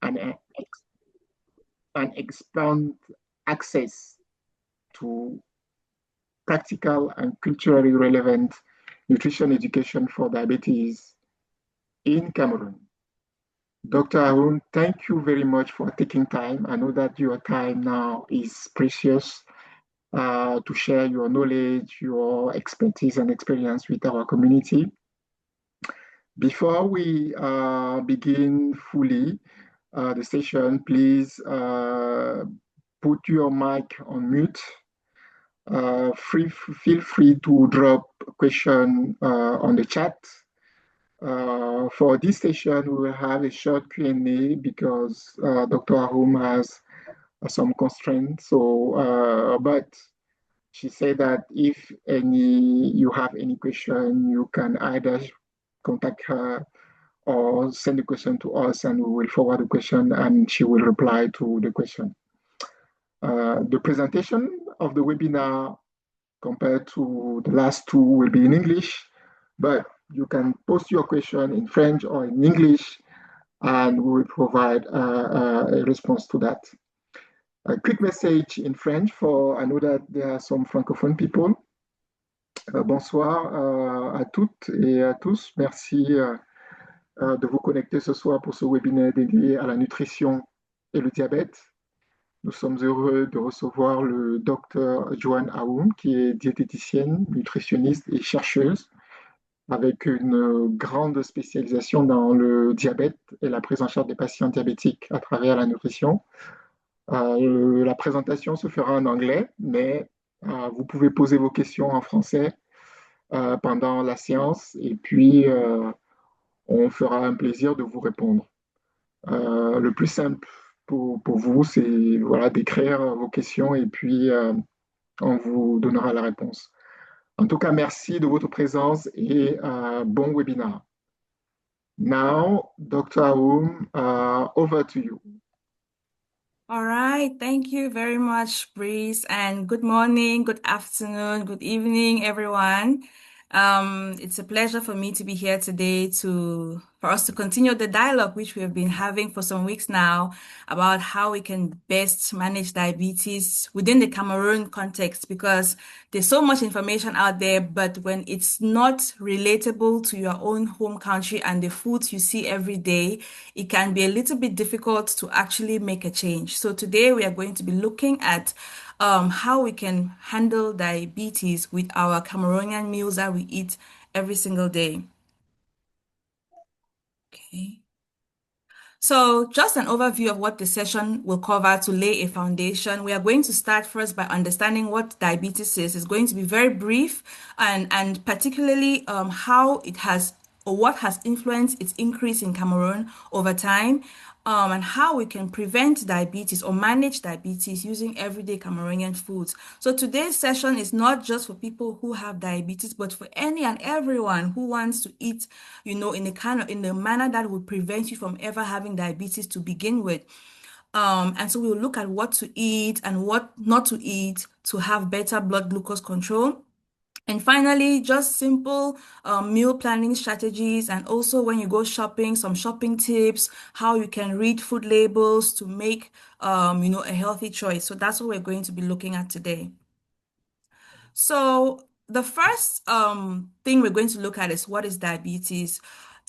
and, and expand access to practical and culturally relevant nutrition education for diabetes in Cameroon. Dr. Arun, thank you very much for taking time. I know that your time now is precious to share your knowledge, your expertise and experience with our community. Before we begin fully the session, please put your mic on mute. Feel free to drop a question on the chat. For this session, we will have a short Q&A because Dr. Arum has some constraints. But she said that if you have any question, you can either contact her or send the question to us, and we will forward the question, and she will reply to the question. The presentation of the webinar compared to the last two will be in English, but you can post your question in French or in English, and we will provide a response to that. A quick message in French I know that there are some francophone people. Bonsoir à toutes et à tous. Merci de vous connecter ce soir pour ce webinaire dédié à la nutrition et le diabète. Nous sommes heureux de recevoir le docteur Joanne Aoun, qui est diététicienne, nutritionniste et chercheuse, avec une grande spécialisation dans le diabète et la prise en charge des patients diabétiques à travers la nutrition. La présentation se fera en anglais, mais vous pouvez poser vos questions en français pendant la séance, et puis on fera un plaisir de vous répondre. Le plus simple pour vous, c'est voilà, d'écrire vos questions, et puis on vous donnera la réponse. En tout cas, merci de votre présence et bon webinaire. Now, Dr. Aoum, over to you. All right, thank you very much, Breeze, and good morning, good afternoon, good evening, everyone. It's a pleasure for me to be here today for us to continue the dialogue which we have been having for some weeks now about how we can best manage diabetes within the Cameroon context, because there's so much information out there, but when it's not relatable to your own home country and the foods you see every day, it can be a little bit difficult to actually make a change. So today we are going to be looking at how we can handle diabetes with our Cameroonian meals that we eat every single day. Okay. So just an overview of what the session will cover to lay a foundation. We are going to start first by understanding what diabetes is. It's going to be very brief and particularly how it has or what has influenced its increase in Cameroon over time, and how we can prevent diabetes or manage diabetes using everyday Cameroonian foods. So today's session is not just for people who have diabetes, but for any and everyone who wants to eat, in the manner that will prevent you from ever having diabetes to begin with. And so we'll look at what to eat and what not to eat to have better blood glucose control. And finally, just simple meal planning strategies, and also when you go shopping, some shopping tips, how you can read food labels to make, a healthy choice. So that's what we're going to be looking at today. So the first thing we're going to look at is what is diabetes.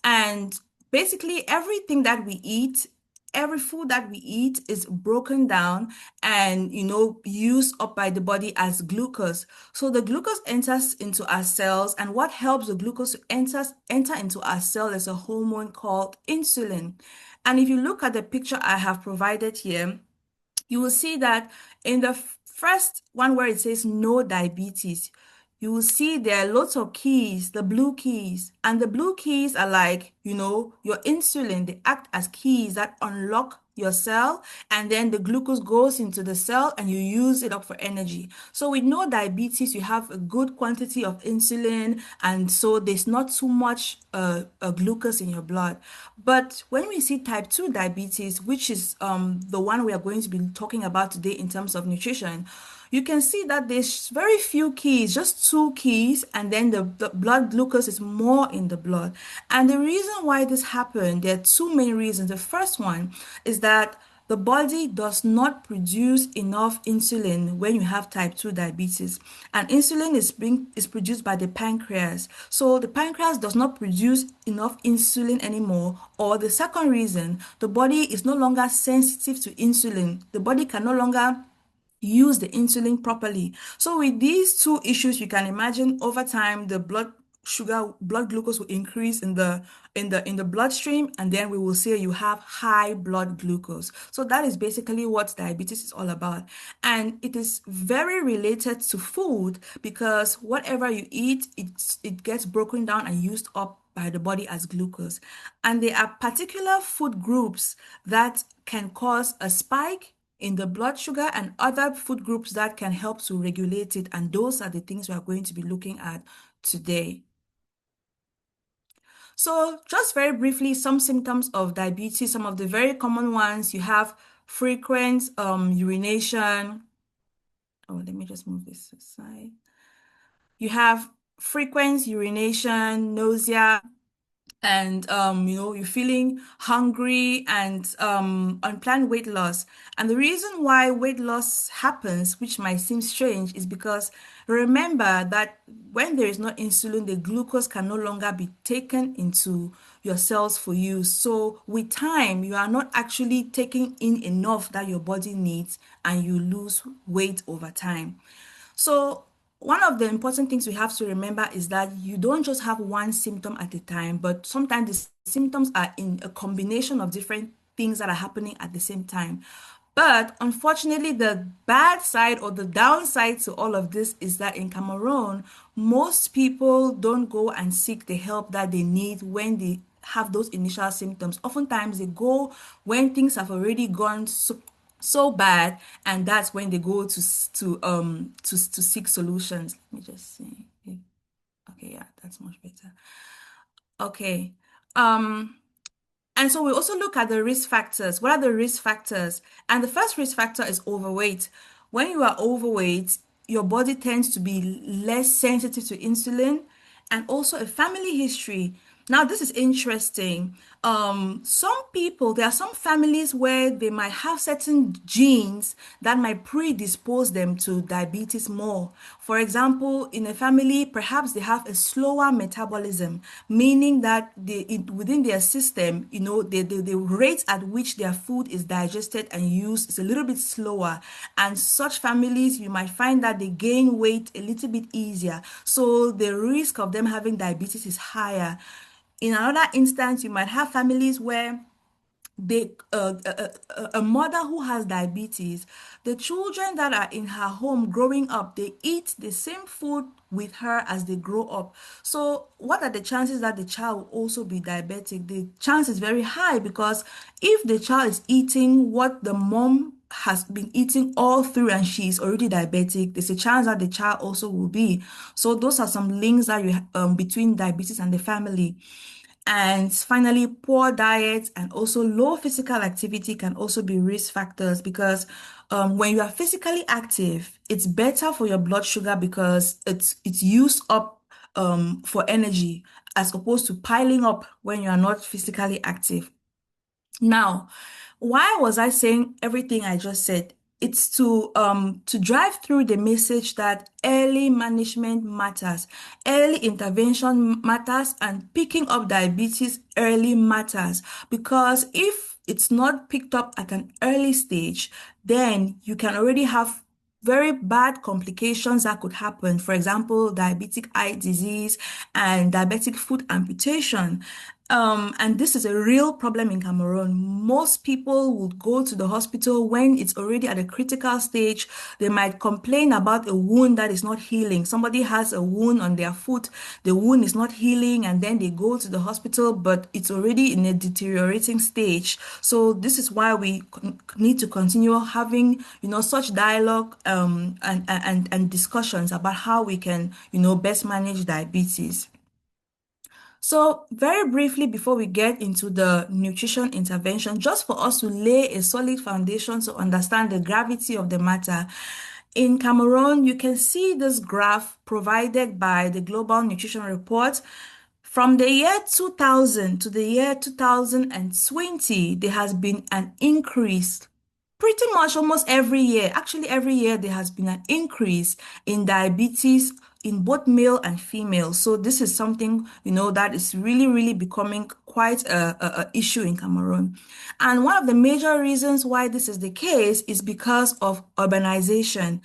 And basically everything that we eat, every food that we eat is broken down and, used up by the body as glucose. So the glucose enters into our cells, and what helps the glucose to enter into our cell is a hormone called insulin. And if you look at the picture I have provided here, you will see that in the first one where it says no diabetes, you will see there are lots of keys, the blue keys. And the blue keys are like, your insulin. They act as keys that unlock your cell, and then the glucose goes into the cell and you use it up for energy. So with no diabetes, you have a good quantity of insulin, and so there's not too much glucose in your blood. But when we see type 2 diabetes, which is the one we are going to be talking about today in terms of nutrition, you can see that there's very few keys, just two keys, and then the blood glucose is more in the blood. And the reason why this happened, there are two main reasons. The first one is that the body does not produce enough insulin when you have type 2 diabetes. And insulin is produced by the pancreas. So the pancreas does not produce enough insulin anymore. Or the second reason, the body is no longer sensitive to insulin. The body can no longer use the insulin properly. So with these two issues, you can imagine over time the blood glucose will increase in the bloodstream, and then we will say you have high blood glucose. So that is basically what diabetes is all about. And it is very related to food because whatever you eat, it gets broken down and used up by the body as glucose. And there are particular food groups that can cause a spike in the blood sugar and other food groups that can help to regulate it. And those are the things we are going to be looking at today. So just very briefly, some symptoms of diabetes, some of the very common ones, you have frequent urination. Oh, let me just move this aside. You have frequent urination, nausea, and you're feeling hungry and unplanned weight loss. And the reason why weight loss happens, which might seem strange, is because remember that when there is no insulin, the glucose can no longer be taken into your cells for use. So with time, you are not actually taking in enough that your body needs, and you lose weight over time. So one of the important things we have to remember is that you don't just have one symptom at a time, but sometimes the symptoms are in a combination of different things that are happening at the same time. But unfortunately, the bad side or the downside to all of this is that in Cameroon, most people don't go and seek the help that they need when they have those initial symptoms. Oftentimes, they go when things have already gone so bad, and that's when they go to seek solutions. Let me just see. Okay, yeah, that's much better. Okay. Um, and so we also look at the risk factors. What are the risk factors? And the first risk factor is overweight. When you are overweight, your body tends to be less sensitive to insulin, and also a family history. Now, this is interesting. Some people, there are some families where they might have certain genes that might predispose them to diabetes more. For example, in a family, perhaps they have a slower metabolism, meaning that within their system, the rate at which their food is digested and used is a little bit slower. And such families, you might find that they gain weight a little bit easier. So the risk of them having diabetes is higher. In another instance, you might have families where a mother who has diabetes, the children that are in her home growing up, they eat the same food with her as they grow up. So what are the chances that the child will also be diabetic? The chance is very high, because if the child is eating what the mom has been eating all through and she is already diabetic, there's a chance that the child also will be. So those are some links that you between diabetes and the family. And finally, poor diet and also low physical activity can also be risk factors, because when you are physically active, it's better for your blood sugar because it's used up for energy, as opposed to piling up when you are not physically active. Now, why was I saying everything I just said? It's to drive through the message that early management matters, early intervention matters, and picking up diabetes early matters. Because if it's not picked up at an early stage, then you can already have very bad complications that could happen. For example, diabetic eye disease and diabetic foot amputation. And this is a real problem in Cameroon. Most people would go to the hospital when it's already at a critical stage. They might complain about a wound that is not healing. Somebody has a wound on their foot, the wound is not healing, and then they go to the hospital, but it's already in a deteriorating stage. So this is why we need to continue having, such dialogue and discussions about how we can, best manage diabetes. So, very briefly, before we get into the nutrition intervention, just for us to lay a solid foundation to understand the gravity of the matter, in Cameroon, you can see this graph provided by the Global Nutrition Report. From the year 2000 to the year 2020, there has been an increase pretty much almost every year. Actually, every year there has been an increase in diabetes in both male and female. So this is something, that is really, really becoming quite a issue in Cameroon. And one of the major reasons why this is the case is because of urbanization.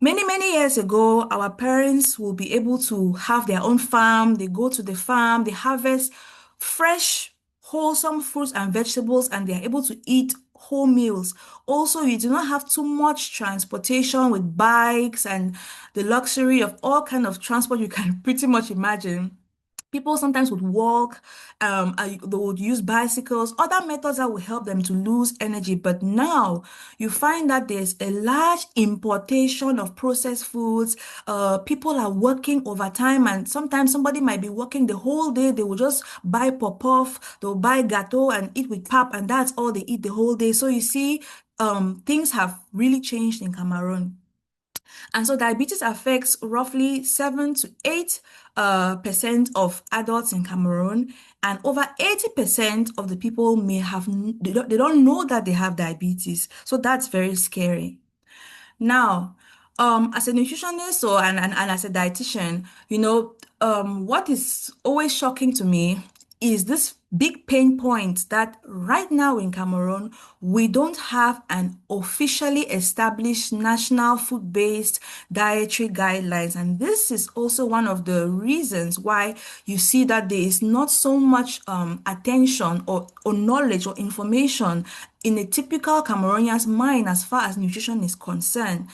Many, many years ago, our parents will be able to have their own farm. They go to the farm, they harvest fresh, wholesome fruits and vegetables, and they're able to eat whole meals. Also, you do not have too much transportation with bikes and the luxury of all kind of transport you can pretty much imagine. People sometimes would walk, they would use bicycles, other methods that will help them to lose energy. But now you find that there's a large importation of processed foods. People are working overtime, and sometimes somebody might be working the whole day. They will just buy pop-off, they'll buy gâteau and eat with pap, and that's all they eat the whole day. So you see, things have really changed in Cameroon. And so diabetes affects roughly 7 to 8 percent of adults in Cameroon, and over 80% of the people they don't know that they have diabetes. So that's very scary. Now, as a nutritionist and as a dietitian, what is always shocking to me is this big pain point that right now in Cameroon, we don't have an officially established national food-based dietary guidelines. And this is also one of the reasons why you see that there is not so much attention or knowledge or information in a typical Cameroonian's mind as far as nutrition is concerned.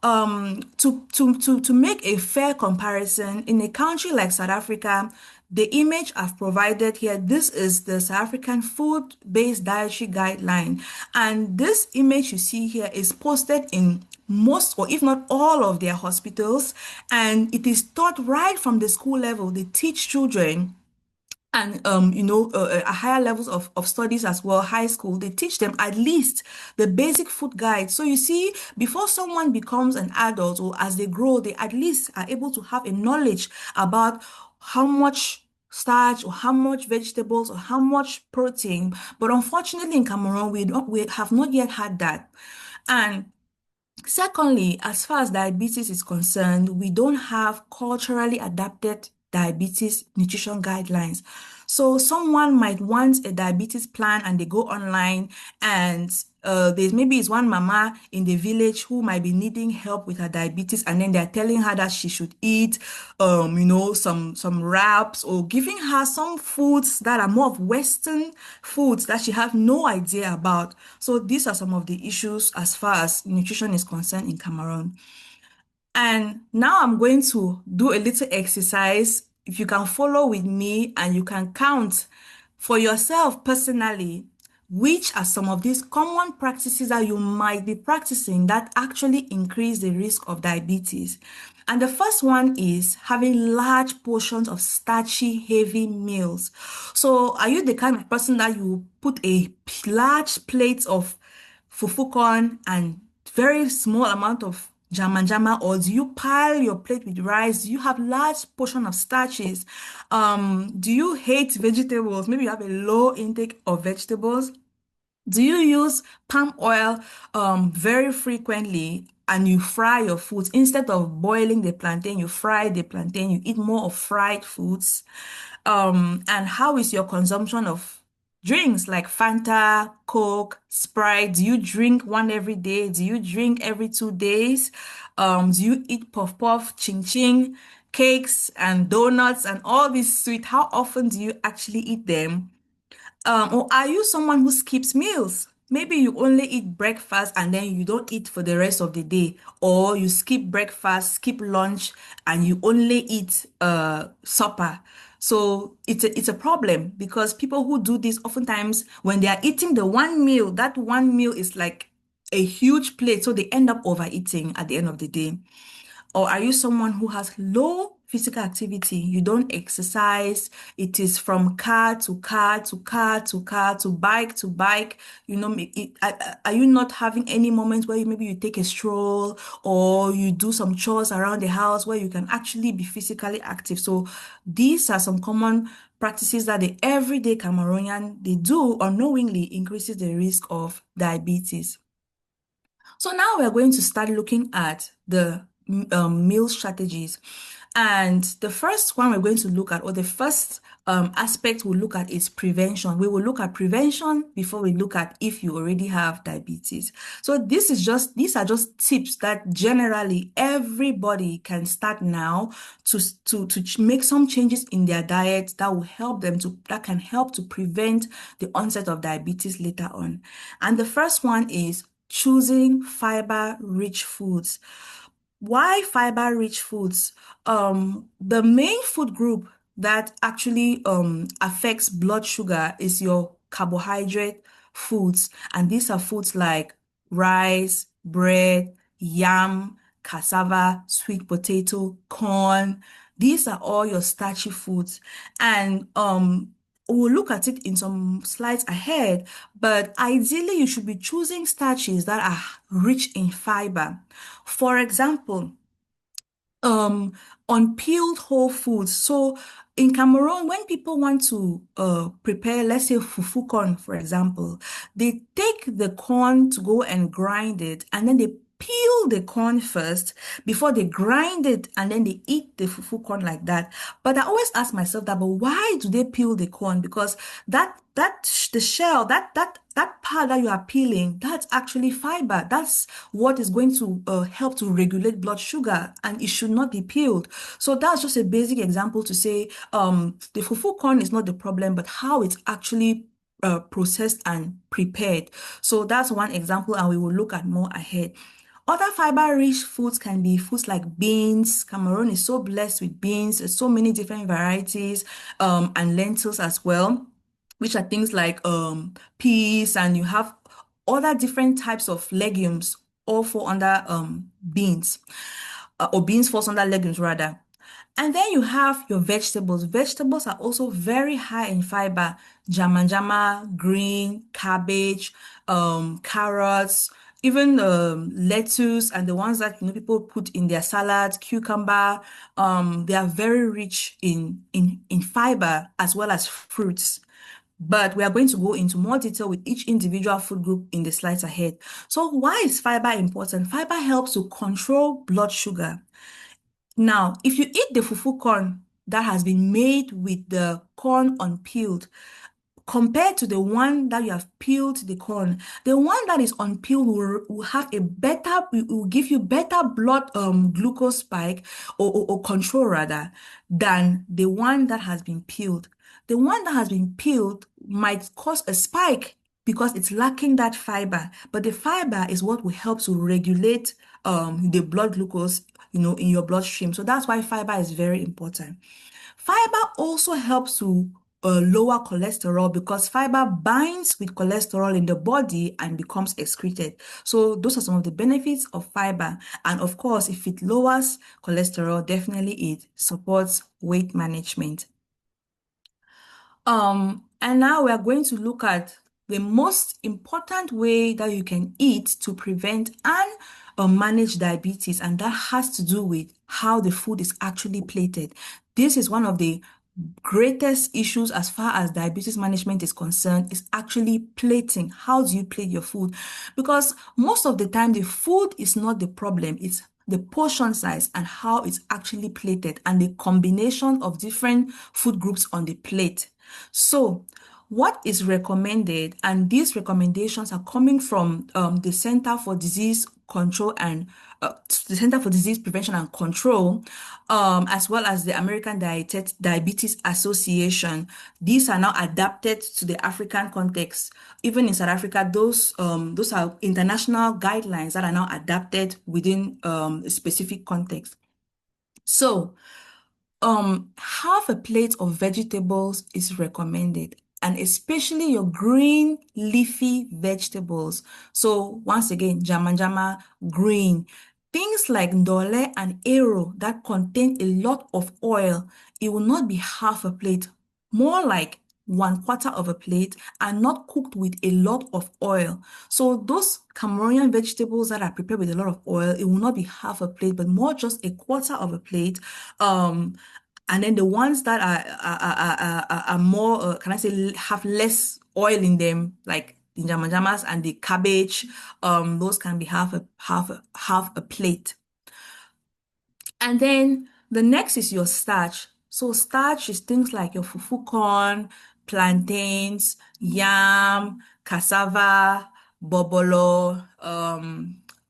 To make a fair comparison, in a country like South Africa, the image I've provided here, this is the South African food-based dietary guideline. And this image you see here is posted in most or if not all of their hospitals. And it is taught right from the school level. They teach children and higher levels of studies as well, high school, they teach them at least the basic food guide. So you see, before someone becomes an adult or as they grow, they at least are able to have a knowledge about how much starch or how much vegetables or how much protein. But unfortunately in Cameroon, we have not yet had that. And secondly, as far as diabetes is concerned, we don't have culturally adapted diabetes nutrition guidelines. So someone might want a diabetes plan and they go online and there's maybe it's one mama in the village who might be needing help with her diabetes, and then they're telling her that she should eat some wraps or giving her some foods that are more of Western foods that she have no idea about. So these are some of the issues as far as nutrition is concerned in Cameroon. And now I'm going to do a little exercise. If you can follow with me and you can count for yourself personally, which are some of these common practices that you might be practicing that actually increase the risk of diabetes. And the first one is having large portions of starchy, heavy meals. So are you the kind of person that you put a large plate of fufu corn and very small amount of jama, or do you pile your plate with rice? Do you have large portion of starches? Do you hate vegetables? Maybe you have a low intake of vegetables. Do you use palm oil very frequently and you fry your foods instead of boiling the plantain? You fry the plantain, you eat more of fried foods. And how is your consumption of drinks like Fanta, Coke, Sprite? Do you drink one every day? Do you drink every 2 days? Do you eat puff puff, ching ching, cakes and donuts and all these sweet? How often do you actually eat them? Or are you someone who skips meals? Maybe you only eat breakfast and then you don't eat for the rest of the day, or you skip breakfast, skip lunch, and you only eat supper. So it's a problem because people who do this oftentimes when they are eating the one meal, that one meal is like a huge plate, so they end up overeating at the end of the day. Or are you someone who has low physical activity. You don't exercise. It is from car to car to car to car to bike to bike. Are you not having any moments where maybe you take a stroll or you do some chores around the house where you can actually be physically active? So these are some common practices that the everyday Cameroonian they do unknowingly increases the risk of diabetes. So now we're going to start looking at the meal strategies. And the first one we're going to look at, or the first aspect we'll look at is prevention. We will look at prevention before we look at if you already have diabetes. So these are just tips that generally everybody can start now to make some changes in their diet that will help them that can help to prevent the onset of diabetes later on. And the first one is choosing fiber-rich foods. Why fiber-rich foods? The main food group that actually affects blood sugar is your carbohydrate foods. And these are foods like rice, bread, yam, cassava, sweet potato, corn. These are all your starchy foods. And we'll look at it in some slides ahead, but ideally you should be choosing starches that are rich in fiber. For example, um unpeeled whole foods. So in Cameroon, when people want to prepare, let's say fufu corn, for example, they take the corn to go and grind it, and then they peel the corn first before they grind it, and then they eat the fufu corn like that. But I always ask myself that, but why do they peel the corn? Because the shell, that part that you are peeling, that's actually fiber. That's what is going to help to regulate blood sugar, and it should not be peeled. So that's just a basic example to say the fufu corn is not the problem, but how it's actually processed and prepared. So that's one example, and we will look at more ahead. Other fiber-rich foods can be foods like beans. Cameroon is so blessed with beans. There's so many different varieties, and lentils as well, which are things like peas, and you have other different types of legumes all fall under beans, or beans falls under legumes rather. And then you have your vegetables. Vegetables are also very high in fiber. Jama, green, cabbage, carrots, even lettuce, and the ones that people put in their salads, cucumber. They are very rich in fiber as well as fruits. But we are going to go into more detail with each individual food group in the slides ahead. So why is fiber important? Fiber helps to control blood sugar. Now, if you eat the fufu corn that has been made with the corn unpeeled, compared to the one that you have peeled the corn, the one that is unpeeled will have a better, will give you better blood glucose spike, or control rather, than the one that has been peeled. The one that has been peeled might cause a spike because it's lacking that fiber, but the fiber is what will help to regulate the blood glucose, in your bloodstream. So that's why fiber is very important. Fiber also helps to lower cholesterol because fiber binds with cholesterol in the body and becomes excreted. So those are some of the benefits of fiber. And of course, if it lowers cholesterol, definitely it supports weight management. And now we are going to look at the most important way that you can eat to prevent and manage diabetes, and that has to do with how the food is actually plated. This is one of the greatest issues as far as diabetes management is concerned, is actually plating. How do you plate your food? Because most of the time, the food is not the problem. It's the portion size and how it's actually plated, and the combination of different food groups on the plate. So what is recommended, and these recommendations are coming from the Center for Disease Control and the Center for Disease Prevention and Control, as well as the American Diabetes Association. These are now adapted to the African context. Even in South Africa, those are international guidelines that are now adapted within a specific context. So half a plate of vegetables is recommended, and especially your green leafy vegetables. So once again, jama, green. things like ndole and ero that contain a lot of oil, it will not be half a plate, more like 1/4 of a plate and not cooked with a lot of oil. So those Cameroonian vegetables that are prepared with a lot of oil, it will not be half a plate, but more just a quarter of a plate. Um, and then the ones that are more, can I say, have less oil in them, like the jamajamas and the cabbage, those can be half a plate. And then the next is your starch. So starch is things like your fufu corn, plantains, yam, cassava, bobolo,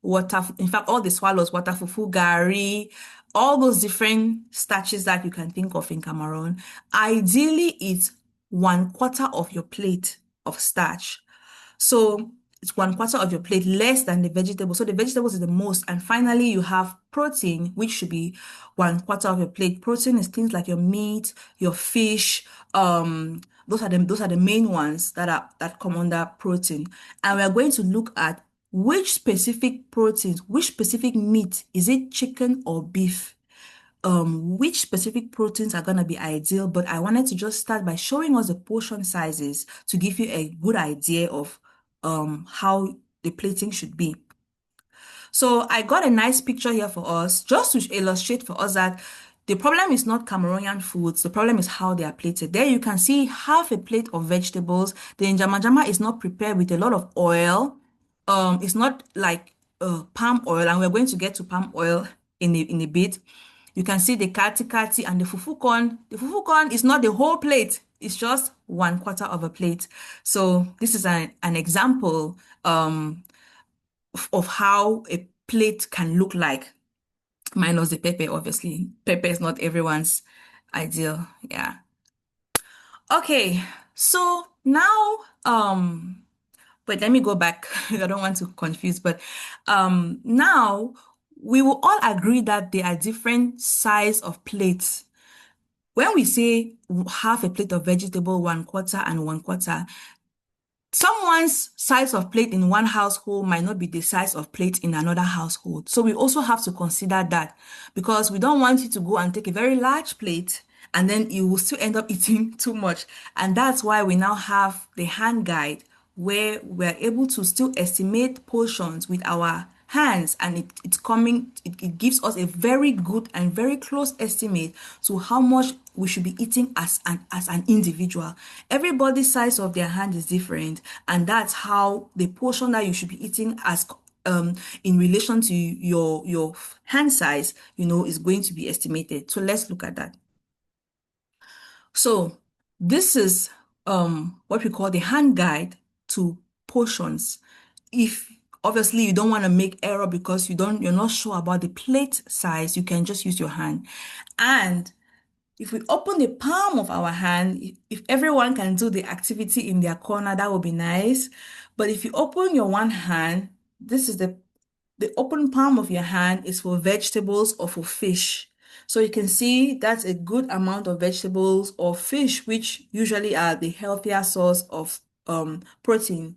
water. In fact, all the swallows, water fufu, gari, all those different starches that you can think of in Cameroon. Ideally, it's 1/4 of your plate of starch. So it's 1/4 of your plate less than the vegetables. So the vegetables is the most. And finally, you have protein, which should be 1/4 of your plate. Protein is things like your meat, your fish. Those are the main ones that come under protein. And we are going to look at which specific proteins, which specific meat, is it chicken or beef? Which specific proteins are going to be ideal, but I wanted to just start by showing us the portion sizes to give you a good idea of how the plating should be. So I got a nice picture here for us, just to illustrate for us that the problem is not Cameroonian foods. The problem is how they are plated. There you can see half a plate of vegetables. The njama is not prepared with a lot of oil. It's not like palm oil, and we're going to get to palm oil in a bit. You can see the kati kati and the fufu corn. The fufu corn is not the whole plate. It's just 1/4 of a plate. So this is an example of how a plate can look like, minus the pepper, obviously. Pepper is not everyone's ideal. Yeah. Okay. So now, but let me go back. I don't want to confuse, but now we will all agree that there are different size of plates. When we say half a plate of vegetable, 1/4 and 1/4, someone's size of plate in one household might not be the size of plate in another household. So we also have to consider that, because we don't want you to go and take a very large plate and then you will still end up eating too much. And that's why we now have the hand guide, where we're able to still estimate portions with our hands, and it gives us a very good and very close estimate to how much we should be eating as an individual. Everybody's size of their hand is different, and that's how the portion that you should be eating as in relation to your hand size, is going to be estimated. So let's look at that. So this is what we call the hand guide to portions. If obviously you don't want to make error because you're not sure about the plate size, you can just use your hand. And if we open the palm of our hand, if everyone can do the activity in their corner, that would be nice. But if you open your one hand, this is the open palm of your hand is for vegetables or for fish. So you can see that's a good amount of vegetables or fish, which usually are the healthier source of protein.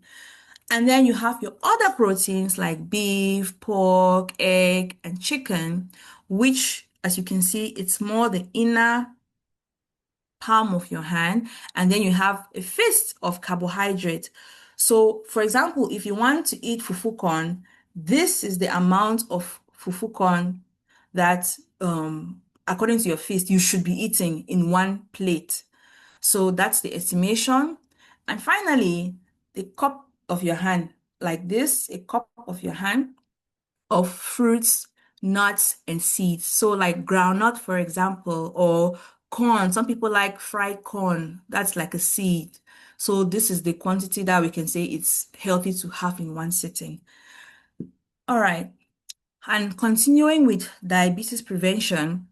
And then you have your other proteins like beef, pork, egg, and chicken, which, as you can see, it's more the inner palm of your hand, and then you have a fist of carbohydrate. So, for example, if you want to eat fufu corn, this is the amount of fufu corn that, according to your fist, you should be eating in one plate. So that's the estimation. And finally, the cup of your hand, like this, a cup of your hand of fruits, nuts, and seeds. So like groundnut, for example, or corn. Some people like fried corn. That's like a seed. So this is the quantity that we can say it's healthy to have in one sitting. All right. And continuing with diabetes prevention,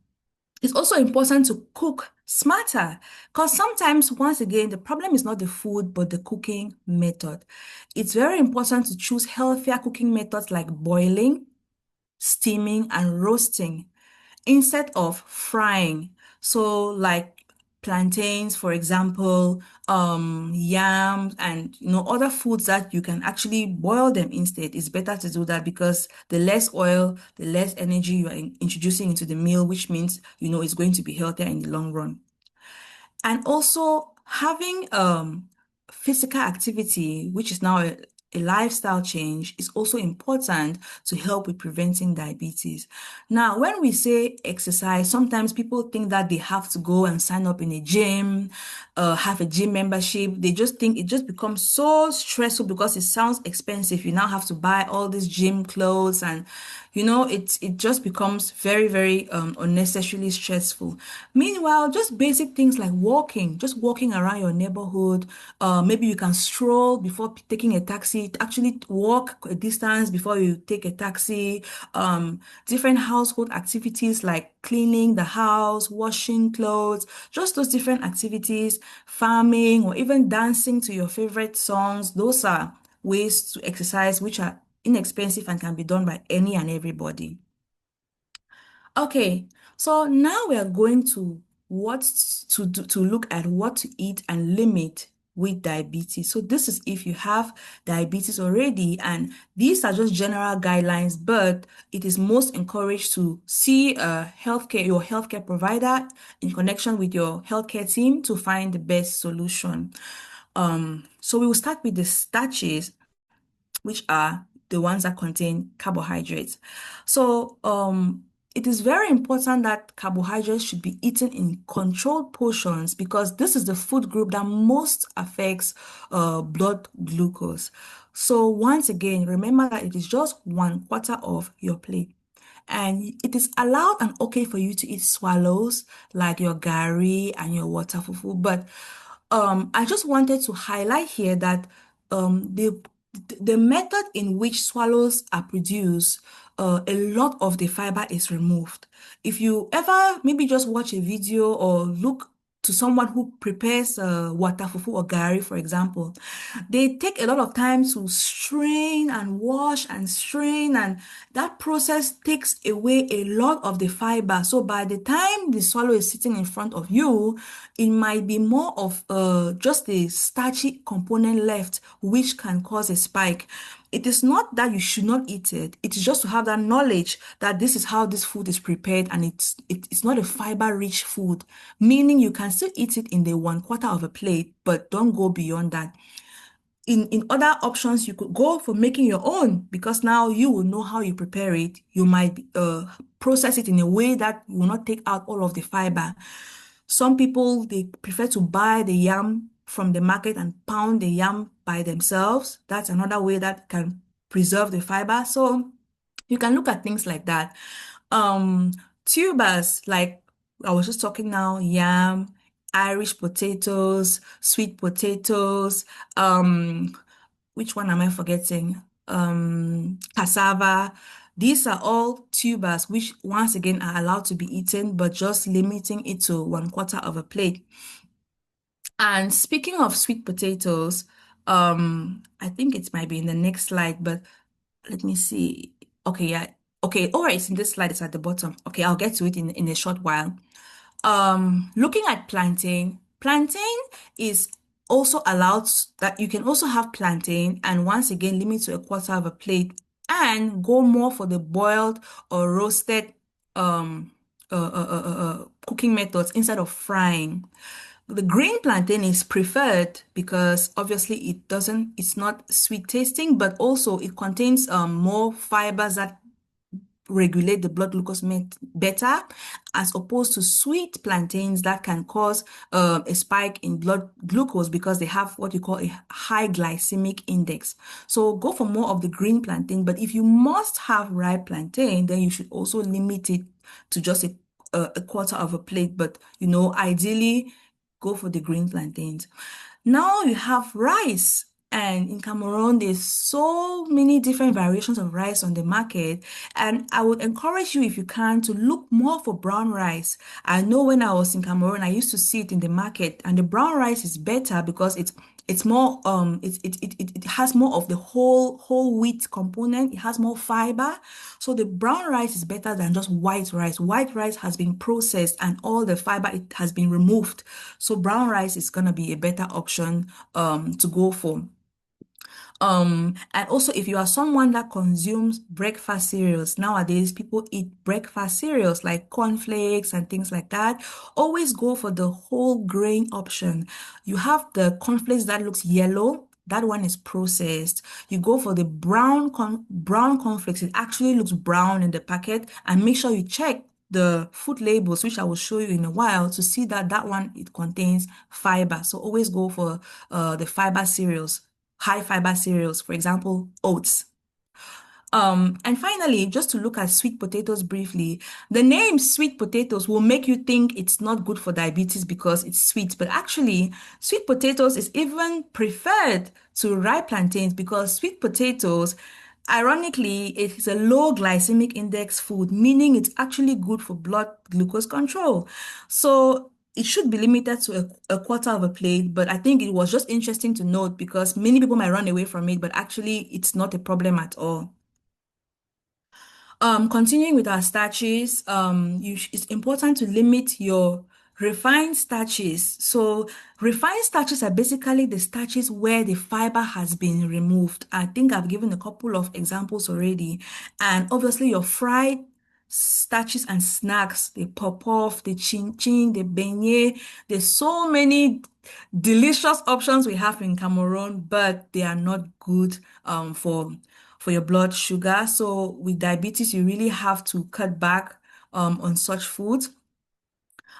it's also important to cook smarter, because sometimes, once again, the problem is not the food, but the cooking method. It's very important to choose healthier cooking methods like boiling, steaming, and roasting instead of frying. So like plantains, for example, yams, and other foods that you can actually boil them instead. It's better to do that because the less oil, the less energy you are introducing into the meal, which means it's going to be healthier in the long run. And also having physical activity, which is now a lifestyle change, is also important to help with preventing diabetes. Now, when we say exercise, sometimes people think that they have to go and sign up in a gym, have a gym membership. They just think it just becomes so stressful because it sounds expensive. You now have to buy all these gym clothes, and it just becomes very, very unnecessarily stressful. Meanwhile, just basic things like walking, just walking around your neighborhood. Maybe you can stroll before taking a taxi, actually walk a distance before you take a taxi. Different household activities like cleaning the house, washing clothes, just those different activities, farming, or even dancing to your favorite songs. Those are ways to exercise which are inexpensive and can be done by any and everybody. Okay, so now we are going to what to do, to look at what to eat and limit with diabetes. So this is if you have diabetes already, and these are just general guidelines, but it is most encouraged to see your healthcare provider in connection with your healthcare team to find the best solution. So we will start with the starches, which are the ones that contain carbohydrates. So, it is very important that carbohydrates should be eaten in controlled portions because this is the food group that most affects blood glucose. So, once again, remember that it is just 1/4 of your plate. And it is allowed and okay for you to eat swallows like your gari and your water fufu. But I just wanted to highlight here that the method in which swallows are produced, a lot of the fiber is removed. If you ever maybe just watch a video or look to someone who prepares water fufu or gari, for example, they take a lot of time to strain and wash and strain, and that process takes away a lot of the fiber. So by the time the swallow is sitting in front of you, it might be more of just the starchy component left, which can cause a spike. It is not that you should not eat it. It is just to have that knowledge that this is how this food is prepared, and it's not a fiber-rich food, meaning you can still eat it in the 1/4 of a plate, but don't go beyond that. In other options, you could go for making your own because now you will know how you prepare it. You might process it in a way that will not take out all of the fiber. Some people, they prefer to buy the yam from the market and pound the yam by themselves. That's another way that can preserve the fiber. So you can look at things like that. Um, Tubers, like I was just talking now, yam, Irish potatoes, sweet potatoes, which one am I forgetting? Cassava. These are all tubers, which once again are allowed to be eaten, but just limiting it to 1/4 of a plate. And speaking of sweet potatoes, I think it might be in the next slide, but let me see. Okay, yeah. Okay, all right, it's in this slide, it's at the bottom. Okay, I'll get to it in a short while. Looking at plantain, plantain is also allowed that you can also have plantain and once again limit to 1/4 of a plate and go more for the boiled or roasted cooking methods instead of frying. The green plantain is preferred because obviously it's not sweet tasting, but also it contains more fibers that regulate the blood glucose better as opposed to sweet plantains that can cause a spike in blood glucose because they have what you call a high glycemic index. So go for more of the green plantain, but if you must have ripe plantain, then you should also limit it to just a 1/4 of a plate, but ideally go for the green plantains. Now you have rice. And in Cameroon, there's so many different variations of rice on the market. And I would encourage you, if you can, to look more for brown rice. I know when I was in Cameroon, I used to see it in the market, and the brown rice is better because It's more it has more of the whole wheat component. It has more fiber. So the brown rice is better than just white rice. White rice has been processed and all the fiber it has been removed. So brown rice is gonna be a better option to go for. And also if you are someone that consumes breakfast cereals, nowadays people eat breakfast cereals like cornflakes and things like that. Always go for the whole grain option. You have the cornflakes that looks yellow. That one is processed. You go for the brown cornflakes. It actually looks brown in the packet, and make sure you check the food labels, which I will show you in a while, to see that that one it contains fiber. So always go for the fiber cereals, high fiber cereals, for example, oats. And finally, just to look at sweet potatoes briefly, the name sweet potatoes will make you think it's not good for diabetes because it's sweet, but actually, sweet potatoes is even preferred to ripe plantains because sweet potatoes, ironically, it is a low glycemic index food, meaning it's actually good for blood glucose control. So it should be limited to a quarter of a plate, but I think it was just interesting to note because many people might run away from it, but actually, it's not a problem at all. Continuing with our starches, it's important to limit your refined starches. So refined starches are basically the starches where the fiber has been removed. I think I've given a couple of examples already. And obviously your fried starches and snacks, the pop-off, the chin-chin, the beignet. There's so many delicious options we have in Cameroon, but they are not good for your blood sugar. So with diabetes, you really have to cut back on such foods.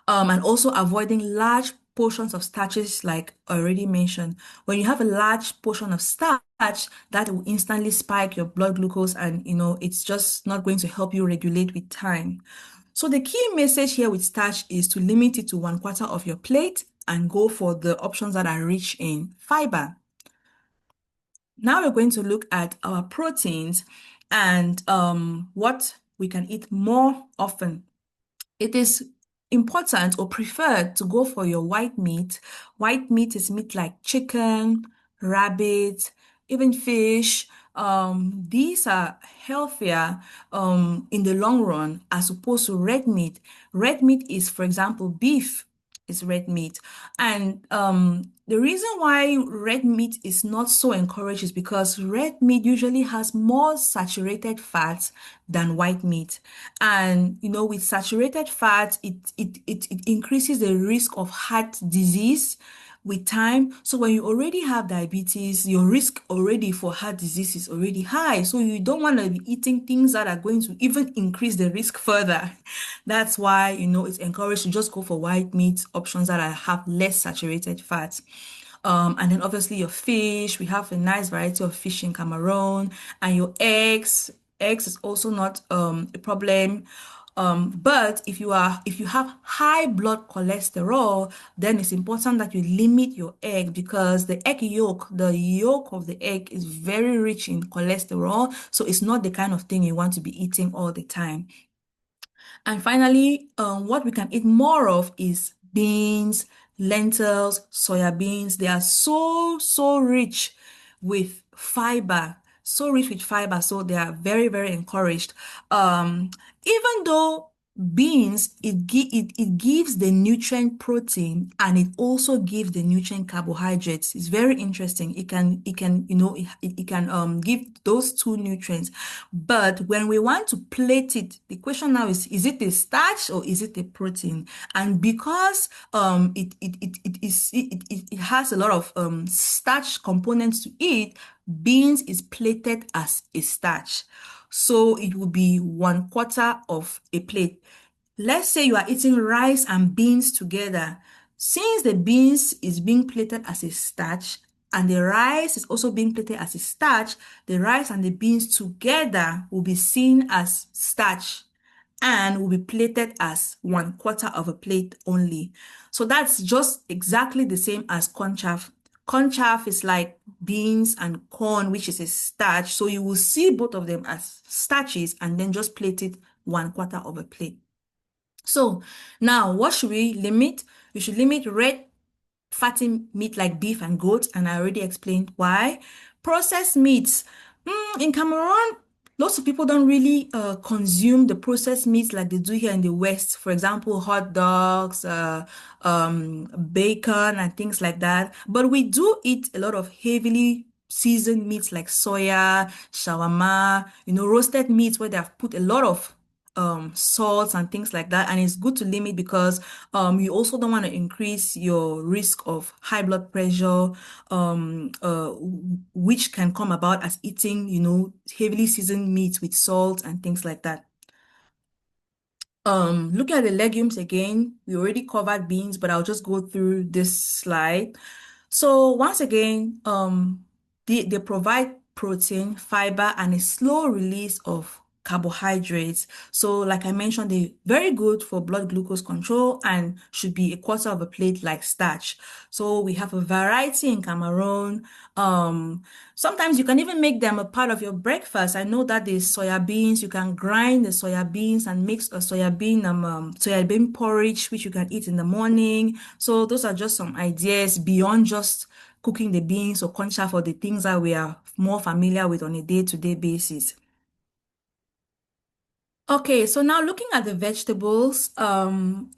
And also avoiding large portions of starches, like I already mentioned. When you have a large portion of starch, that will instantly spike your blood glucose, and it's just not going to help you regulate with time. So the key message here with starch is to limit it to one quarter of your plate and go for the options that are rich in fiber. Now we're going to look at our proteins and what we can eat more often. It is important or preferred to go for your white meat. White meat is meat like chicken, rabbit, even fish. These are healthier in the long run as opposed to red meat. Red meat is, for example, beef is red meat. And the reason why red meat is not so encouraged is because red meat usually has more saturated fats than white meat. And with saturated fat, it increases the risk of heart disease with time. So when you already have diabetes, your risk already for heart disease is already high. So you don't want to be eating things that are going to even increase the risk further. That's why, it's encouraged to just go for white meat options that have less saturated fats. And then obviously your fish, we have a nice variety of fish in Cameroon, and your eggs. Eggs is also not a problem. But if you have high blood cholesterol, then it's important that you limit your egg because the yolk of the egg is very rich in cholesterol. So it's not the kind of thing you want to be eating all the time. And finally, what we can eat more of is beans, lentils, soya beans. They are so rich with fiber, so rich with fiber. So they are very, very encouraged. Even though beans, it gives the nutrient protein and it also gives the nutrient carbohydrates. It's very interesting. It can give those two nutrients. But when we want to plate it, the question now is it a starch or is it a protein? And because it has a lot of starch components to it, beans is plated as a starch. So it will be one quarter of a plate. Let's say you are eating rice and beans together. Since the beans is being plated as a starch and the rice is also being plated as a starch, the rice and the beans together will be seen as starch and will be plated as one quarter of a plate only. So that's just exactly the same as corn chaff. Corn chaff is like beans and corn, which is a starch. So you will see both of them as starches and then just plate it one quarter of a plate. So now what should we limit? We should limit red fatty meat like beef and goat, and I already explained why. Processed meats. In Cameroon, lots of people don't really consume the processed meats like they do here in the West. For example, hot dogs, bacon, and things like that. But we do eat a lot of heavily seasoned meats like soya, shawarma, roasted meats where they have put a lot of salts and things like that. And it's good to limit because you also don't want to increase your risk of high blood pressure, which can come about as eating, heavily seasoned meat with salt and things like that. Looking at the legumes again, we already covered beans, but I'll just go through this slide. So once again, they provide protein, fiber, and a slow release of carbohydrates. So like I mentioned, they're very good for blood glucose control and should be a quarter of a plate like starch. So we have a variety in Cameroon. Um, Sometimes you can even make them a part of your breakfast. I know that the soya beans, you can grind the soya beans and mix a soya bean porridge, which you can eat in the morning. So those are just some ideas beyond just cooking the beans or concha for the things that we are more familiar with on a day-to-day basis. Okay, so now looking at the vegetables,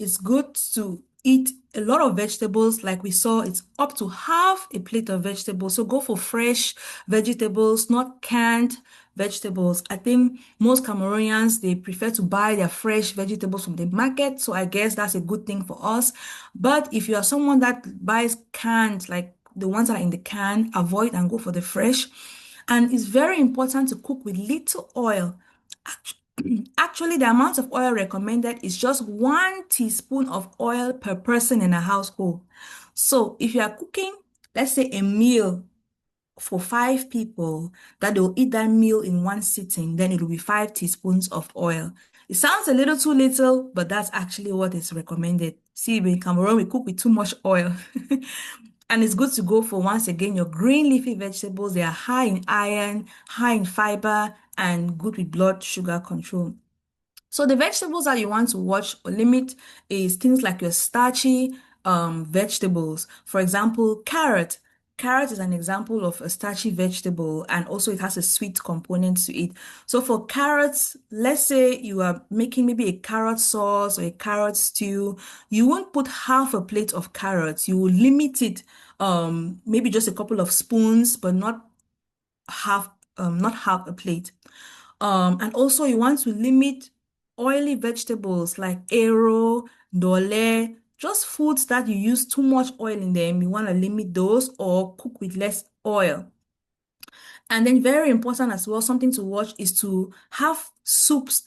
it's good to eat a lot of vegetables. Like we saw, it's up to half a plate of vegetables. So go for fresh vegetables, not canned vegetables. I think most Cameroonians, they prefer to buy their fresh vegetables from the market. So I guess that's a good thing for us. But if you are someone that buys canned, like the ones that are in the can, avoid and go for the fresh. And it's very important to cook with little oil. Actually, the amount of oil recommended is just 1 teaspoon of oil per person in a household. So if you are cooking, let's say a meal for 5 people, that they'll eat that meal in one sitting, then it will be 5 teaspoons of oil. It sounds a little too little, but that's actually what is recommended. See, in Cameroon, we cook with too much oil. And it's good to go for, once again, your green leafy vegetables. They are high in iron, high in fiber, and good with blood sugar control. So the vegetables that you want to watch or limit is things like your starchy vegetables. For example, carrot. Carrot is an example of a starchy vegetable, and also it has a sweet component to it. So for carrots, let's say you are making maybe a carrot sauce or a carrot stew, you won't put half a plate of carrots. You will limit it, maybe just a couple of spoons, but half, not half a plate. And also you want to limit oily vegetables like arrow, dole, just foods that you use too much oil in them. You want to limit those or cook with less oil. And then very important as well, something to watch is to have soups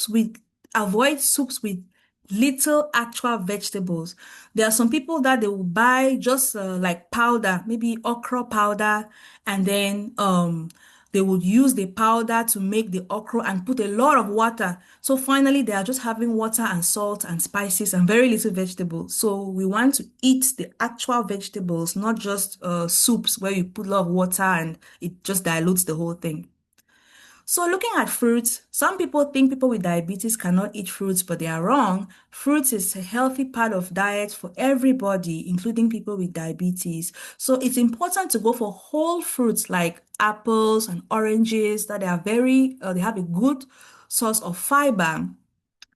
with, avoid soups with little actual vegetables. There are some people that they will buy just like powder, maybe okra powder, and then they would use the powder to make the okra and put a lot of water. So finally, they are just having water and salt and spices and very little vegetables. So we want to eat the actual vegetables, not just soups where you put a lot of water and it just dilutes the whole thing. So looking at fruits, some people think people with diabetes cannot eat fruits, but they are wrong. Fruits is a healthy part of diet for everybody, including people with diabetes. So it's important to go for whole fruits like apples and oranges that they have a good source of fiber,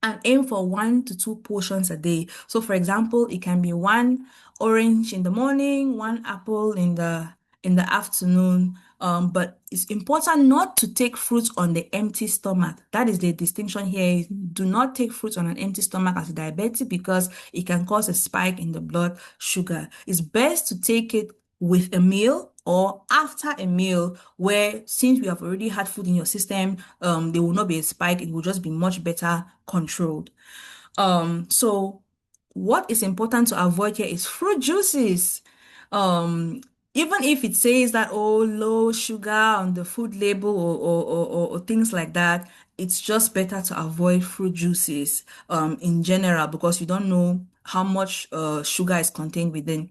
and aim for 1 to 2 portions a day. So for example, it can be one orange in the morning, one apple in the afternoon. But it's important not to take fruits on the empty stomach. That is the distinction here. Do not take fruits on an empty stomach as a diabetic because it can cause a spike in the blood sugar. It's best to take it with a meal or after a meal, where since you have already had food in your system, there will not be a spike. It will just be much better controlled. So what is important to avoid here is fruit juices. Um, Even if it says that, oh, low sugar on the food label or things like that, it's just better to avoid fruit juices in general because you don't know how much sugar is contained within.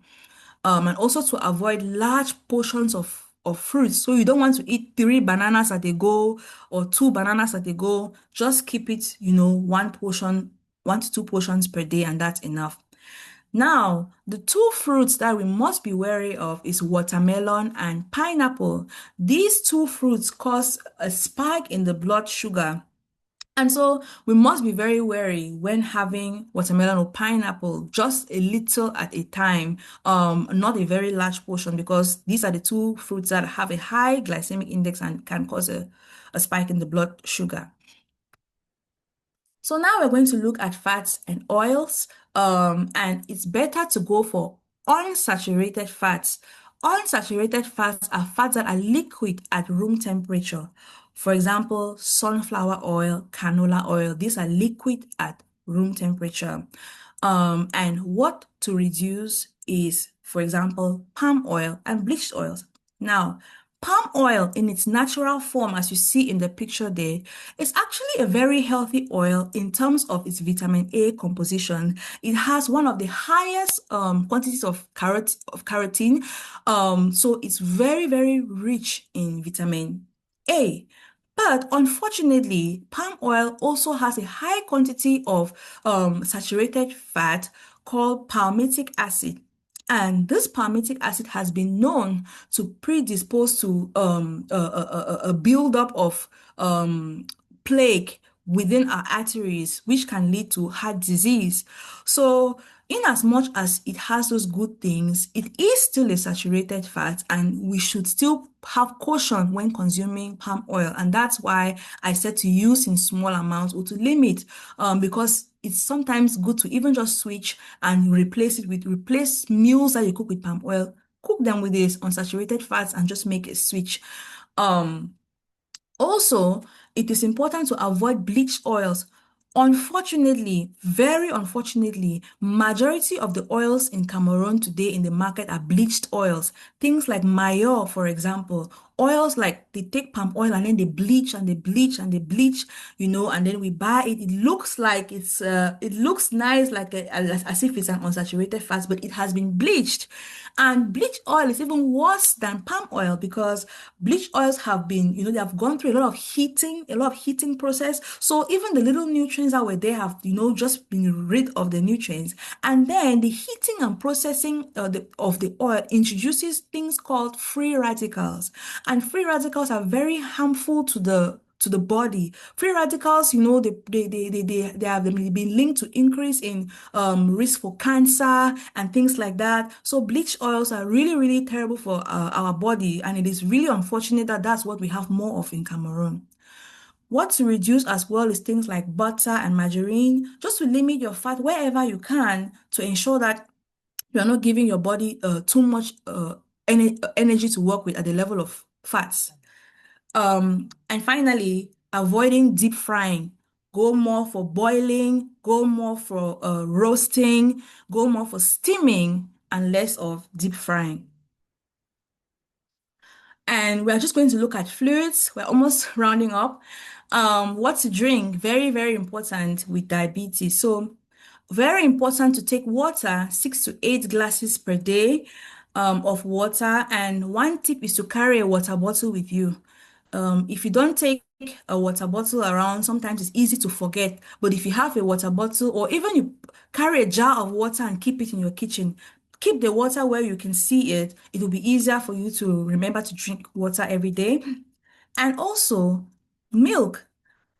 And also to avoid large portions of fruits. So you don't want to eat 3 bananas at a go or 2 bananas at a go. Just keep it, 1 to 2 portions per day, and that's enough. Now, the two fruits that we must be wary of is watermelon and pineapple. These two fruits cause a spike in the blood sugar. And so we must be very wary when having watermelon or pineapple, just a little at a time, not a very large portion, because these are the two fruits that have a high glycemic index and can cause a spike in the blood sugar. So now we're going to look at fats and oils, and it's better to go for unsaturated fats. Unsaturated fats are fats that are liquid at room temperature. For example, sunflower oil, canola oil, these are liquid at room temperature. And what to reduce is, for example, palm oil and bleached oils. Now, palm oil in its natural form, as you see in the picture there, is actually a very healthy oil in terms of its vitamin A composition. It has one of the highest quantities of carotene, so it's very, very rich in vitamin A. But unfortunately, palm oil also has a high quantity of saturated fat called palmitic acid. And this palmitic acid has been known to predispose to a buildup of plaque within our arteries, which can lead to heart disease. So, in as much as it has those good things, it is still a saturated fat, and we should still have caution when consuming palm oil. And that's why I said to use in small amounts or to limit, because it's sometimes good to even just switch and replace meals that you cook with palm oil, cook them with this unsaturated fats and just make a switch. Um, Also, it is important to avoid bleached oils. Unfortunately, very unfortunately, majority of the oils in Cameroon today in the market are bleached oils. Things like mayo, for example, oils like they take palm oil and then they bleach and they bleach and they bleach, and then we buy it. It looks like it looks nice, like as if it's an unsaturated fat, but it has been bleached. And bleach oil is even worse than palm oil because bleach oils have been, they have gone through a lot of heating process. So even the little nutrients that were there have, just been rid of the nutrients. And then the heating and processing of the oil introduces things called free radicals. And free radicals are very harmful to the body. Free radicals, they have been linked to increase in risk for cancer and things like that. So bleach oils are really, really terrible for our body, and it is really unfortunate that that's what we have more of in Cameroon. What to reduce as well is things like butter and margarine, just to limit your fat wherever you can to ensure that you're not giving your body too much energy to work with at the level of fats. And finally, avoiding deep frying. Go more for boiling, go more for roasting, go more for steaming, and less of deep frying. And we're just going to look at fluids. We're almost rounding up. What to drink, very, very important with diabetes. So, very important to take water, 6 to 8 glasses per day of water. And one tip is to carry a water bottle with you. If you don't take a water bottle around, sometimes it's easy to forget. But if you have a water bottle, or even you carry a jar of water and keep it in your kitchen, keep the water where you can see it. It will be easier for you to remember to drink water every day. And also, milk.